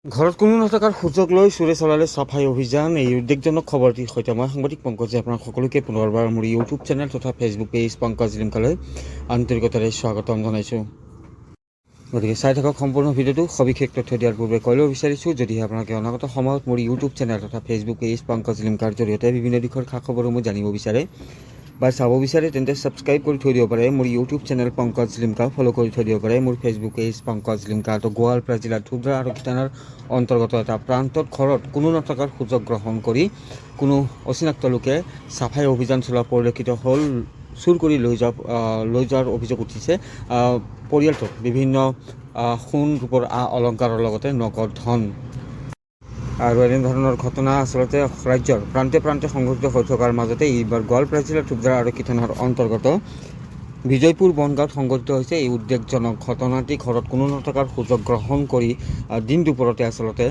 ঘৰত কোনো নথকাৰ সুযোগ লৈ চোৰে চলালে চাফাই অভিযান। এই উদ্বেগজনক খবৰটিৰ সৈতে মই সাংবাদিক পংকজে আপোনাক সকলোকে পুনৰবাৰ মোৰ ইউটিউব চেনেল তথা ফেচবুক পেজ পংকজ লিমকালৈ আন্তৰিকতাৰে স্বাগতম জনাইছোঁ। গতিকে চাই থাকক সম্পূৰ্ণ ভিডিঅ'টো। সবিশেষ তথ্য দিয়াৰ পূৰ্বে কৈ ল'ব বিচাৰিছোঁ, যদিহে আপোনালোকে অনাগত সময়ত মোৰ ইউটিউব চেনেল তথা ফেচবুক পেজ পংকজ লিমকাৰ জৰিয়তে বিভিন্ন দিশৰ খা খবৰসমূহ জানিব বিচাৰে বা চাব বিচাৰে, তেন্তে ছাবস্ক্ৰাইব কৰি থৈ দিব পাৰে মোৰ YouTube channel Pankaj Limca, follow' কৰি থৈ দিব পাৰে মোৰ ফেচবুক পেজ পংকজ লিমকা। তো গোৱালপাৰা জিলাৰ ধুবৰা আৰক্ষী থানাৰ অন্তৰ্গত এটা প্ৰান্তত ঘৰত কোনো নথকাৰ সুযোগ গ্ৰহণ কৰি কোনো অচিনাক্ত লোকে চাফাই অভিযান চলোৱা পৰিলক্ষিত হ'ল। চুৰ কৰি লৈ যোৱাৰ অভিযোগ উঠিছে। পৰিয়ালটোত বিভিন্ন সোণ ৰূপৰ অলংকাৰৰ লগতে নগদ ধন। আৰু এনেধৰণৰ ঘটনা আচলতে ৰাজ্যৰ প্ৰান্তে প্ৰান্তে সংঘটিত হৈ থকাৰ মাজতে এইবাৰ গোৱালপাৰা জিলাৰ ধুবৰা আৰক্ষী থানাৰ অন্তৰ্গত বিজয়পুৰ বনগাঁৱত সংঘটিত হৈছে এই উদ্বেগজনক ঘটনাটি। ঘৰত কোনো নথকাৰ সুযোগ গ্ৰহণ কৰি দিন দুপৰতে আচলতে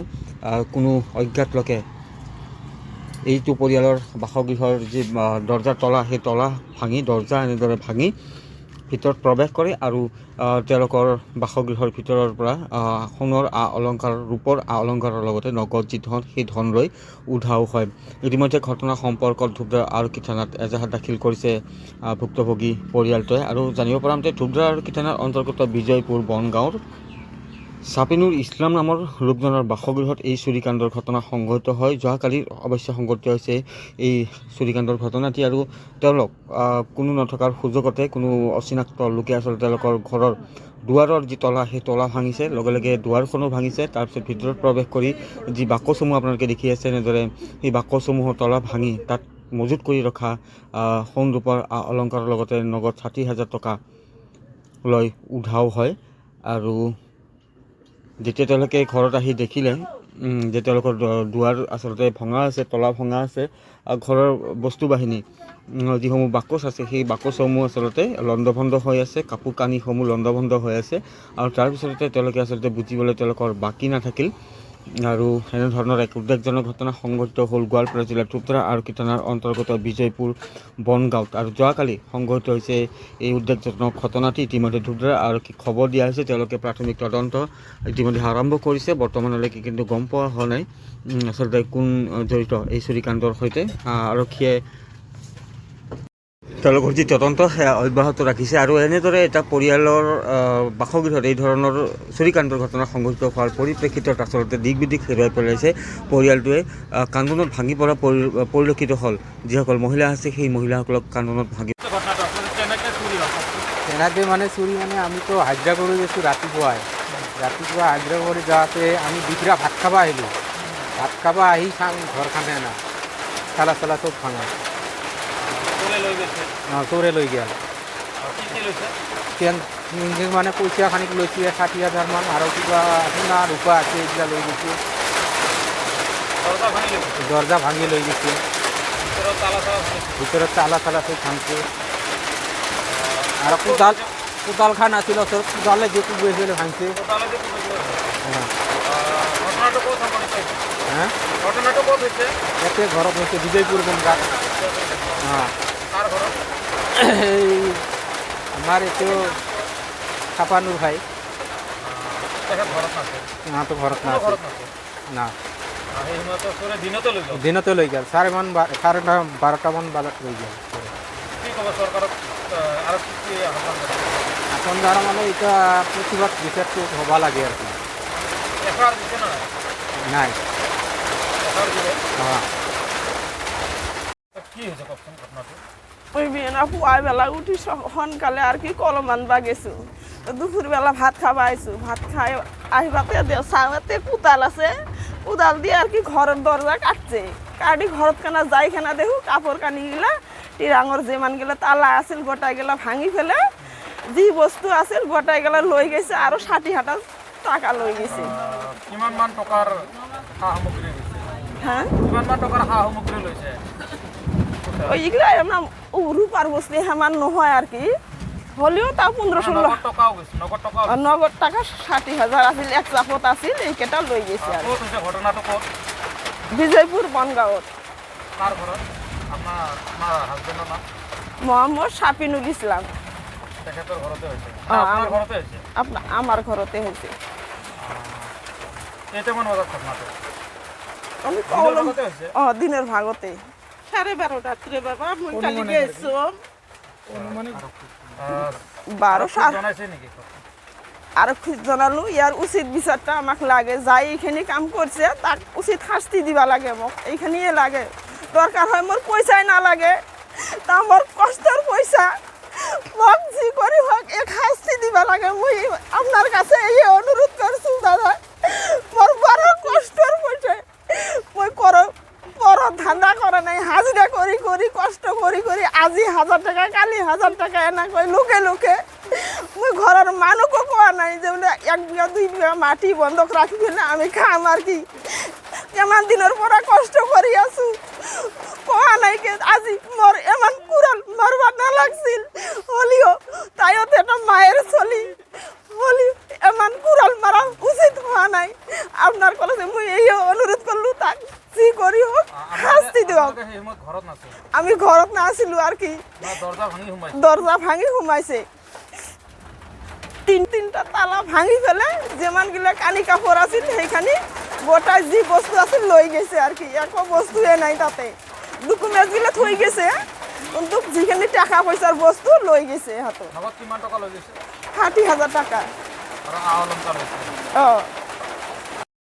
কোনো অজ্ঞাত লোকে এইটো পৰিয়ালৰ বাসগৃহৰ যি দৰ্জাৰ তলা, সেই তলা ভাঙি দৰ্জা এনেদৰে ভাঙি ভিতৰত প্ৰৱেশ কৰে আৰু তেওঁলোকৰ বাসগৃহৰ ভিতৰৰ পৰা সোণৰ অলংকাৰ, ৰূপৰ অলংকাৰৰ লগতে নগদ যি ধন, সেই ধন লৈ উধাও হয়। ইতিমধ্যে ঘটনা সম্পৰ্কত ধুবৰা আৰক্ষী থানাত এজাহাৰ দাখিল কৰিছে ভুক্তভোগী পৰিয়ালটোৱে। আৰু জানিব পৰা মতে ধুবৰা আৰক্ষী থানাৰ অন্তৰ্গত বিজয়পুৰ বনগাঁৱৰ চাপিনুৰ ইছলাম নামৰ লোকজনৰ বাসগৃহত এই চুৰিকাণ্ডৰ ঘটনা সংঘটিত হয়। যোৱাকালি অৱশ্যে সংঘটিত হৈছে এই চুৰিকাণ্ডৰ ঘটনাটি। আৰু তেওঁলোক কোনো নথকাৰ সুযোগতে কোনো অচিনাক্ত লোকে আচলতে তেওঁলোকৰ ঘৰৰ দুৱাৰৰ যি তলা, সেই তলা ভাঙিছে, লগে লগে দুৱাৰখনো ভাঙিছে। তাৰপিছত ভিতৰত প্ৰৱেশ কৰি যি বাকচসমূহ আপোনালোকে দেখি আছে এনেদৰে, সেই বাকচসমূহৰ তলা ভাঙি তাত মজুত কৰি ৰখা সোণ ৰূপৰ অলংকাৰৰ লগতে নগদ ৬০,০০০ টকা লৈ উধাও হয়। আৰু যেতিয়া তেওঁলোকে ঘৰত আহি দেখিলে যে তেওঁলোকৰ দুৱাৰ আচলতে ভঙা আছে, তলা ভঙা আছে, ঘৰৰ বস্তু বাহিনী যিসমূহ বাকচ আছে, সেই বাকচসমূহ আচলতে লণ্ডভণ্ড হৈ আছে, কাপোৰ কানিসমূহ লণ্ডভণ্ড হৈ আছে। আৰু তাৰপিছতে তেওঁলোকে আচলতে বুজিবলৈ তেওঁলোকৰ বাকী নাথাকিল। আৰু এনেধৰণৰ এক উদ্বেগজনক ঘটনা সংঘটিত হ'ল গোৱালপাৰা জিলাৰ ধুবৰা আৰক্ষী থানাৰ অন্তৰ্গত বিজয়পুৰ বনগাঁৱত। আৰু যোৱাকালি সংঘটিত হৈছে এই উদ্বেগজনক ঘটনাটি। ইতিমধ্যে ধুবৰা আৰক্ষীক খবৰ দিয়া হৈছে, তেওঁলোকে প্ৰাথমিক তদন্ত ইতিমধ্যে আৰম্ভ কৰিছে। বৰ্তমানলৈকে কিন্তু গম পোৱা হোৱা নাই আচলতে কোন জড়িত এই চুৰিকাণ্ডৰ সৈতে। আৰক্ষীয়ে তেওঁলোকৰ যি তদন্ত সেয়া অব্যাহত ৰাখিছে। আৰু এনেদৰে এটা পৰিয়ালৰ বাসগৃহত এই ধৰণৰ চুৰিকাণ্ডৰ ঘটনা সংঘটিত হোৱাৰ পৰিপ্ৰেক্ষিতত আচলতে দিক বিদিক হেৰুৱাই পেলাইছে পৰিয়ালটোৱে। কান্দোনত ভাঙি পৰা পৰিলক্ষিত হ'ল। যিসকল মহিলা আছে সেই মহিলাসকলক কান্দোনত ভাঙি তেনেকৈ মানে চুৰি মানে আমিতো হাজিৰা কৰি গৈছোঁ ৰাতিপুৱা হাজিৰা কৰি যাওঁতে আমি দুপৰীয়া ভাত খাব আহিলোঁ। ভাত খাব আহি চাওঁ ঘৰখনে না চালা চব ভাঙা। চোৰে লৈ গ'ল। মানে পইচা খানিক লৈছে ৬০,০০০ মান, আৰু কিবা সোণা ৰূপা আছে এইবিলাক লৈ গৈছে। দৰ্জা ভাঙি লৈ গৈছে, ভিতৰত তালা চব ভাঙছে। আৰু কোদাল খান আছিল ওচৰত, কোদালে যে কোবাইছিলে ভাঙছে। ইয়াতে ঘৰত হৈছে বিজয়পুৰ বনগাঁৱত। এই আমাৰ এইটো চাপানুৰ ভাই, সিহঁতো ঘৰত নাছিল না। দিনতে লৈ গ'ল, চাৰে ১২টামান বজাত লৈ গ'ল। এখন দ্বাৰা মানে এতিয়া প্ৰতিবাদ বিচাৰটো হ'ব লাগে আৰু নাই। পুৱাই বেলা উঠি সোনকালে আৰু কি কলম আনবা গেছোঁ। দুপুৰবেলা ভাত খাব আহিছোঁ। ভাত খাই আহিবাতে চাওঁতে কোদাল আছে, কোদাল দিয়ে আর কি ঘরের দরজা কাটছে। কাটি ঘরত খানা যাই খানা দেখো কাপড় কানিগিলা টিরাঙর যেমানগুলা তালা আছিল গোটাইগুলা ভাঙি ফেলে যি বস্তু আছিল গোটাইগুলা লৈ গেছে আৰু ৬০,০০০ টাকা লৈ গেছে। কিমান মান টকাৰ সামগ্ৰী লৈছে? হ্যাঁ, কিমান মান টকাৰ সামগ্ৰী লৈছে? ওইগুলা না রূপার বস্তু হেমান নহয় আর কি, হলেও তাও ১৫-১৬ টকাও গৈছে। নগদ টাকা ৬০,০০০ আছিল, এক চাপত আছিল, এইকেইটা লৈ গেছে। আর ক'ত হৈছে ঘটনাটো? ক'ত? বিজয়পুর বনগাঁৱত। কাৰ ঘৰত? আপোনাৰ হাজবেণ্ডৰ নাম? মোহাম্মদ শাপিনুল ইসলাম। তেখেতৰ ঘৰতে হৈছে? আপোনাৰ ঘৰতে হৈছে? আমাৰ ঘৰতে হয়েছে। কেইটামান বজাত ঘটনাটো আমি দিনৰ কলম ভাগতে হৈছে দিনের ভাগতে 12:30 রাত্রে বাবা মই কালি গেছো বারো সাত জনাইছে নেকি আর জনালো ইয়ার উচিত বিচারটা আমাক লাগে যাই এইখানি কাম করছে তাক উচিত শাস্তি দিবা লাগে মোক এইখানিয়ে লাগে দরকার হয় মোর পয়সাই না লাগে তা মোর কষ্টের পয়সা মোক জি করি হোক এক শাস্তি দিবা লাগে মুই আপনার কাছে এই অনুরোধ করছু দাদা মোর বড় কষ্টের পয়সা মই বড় ধান্দা করে নাই হাজিরা করি করি কষ্ট করি করি আজি 1000 টাকা কালি 1000 টাকা এনা কই লুকে লুকে মুই ঘরের মানুষও কোয়া নাই যে 1 বিঘা 2 বিঘা মাটি বন্ধক রাখবি না আমি খাম আর কি কেমন দিনের পরে কষ্ট করি আছু কোয়া নাই কে আজি মোর এমন কুড়াল মারবা না লাগছিল হলিও তাইও তো এটা মায়ের চলি হলি এমন কুড়াল মারা উচিত হওয়া নাই আপনার কলেজে মুই এই অনুরোধ করলু তাক জি করি হোক শাস্তি দিও সেই সময়ত ঘৰত নাছিল আমি ঘৰত নাছিলো আর কি দরজা ভাঙি সোমাইছে তিনটা তালা ভাঙি ফেলে যেমান গিলা কানি কাপড় আছিল সেইখানি গোটা যি বস্তু আছিল লৈ গেছে আর কি একো বস্তুয়ে নাই তাতে ডকুমেন্ট গিলা থই গেছে কিন্তু যিখানি টাকা পয়সার বস্তু লৈ গেছে হাতে নগদ কিমান টকা লৈ গৈছে 60,000 টাকা আৰু আ অলংকাৰ হৈছে ও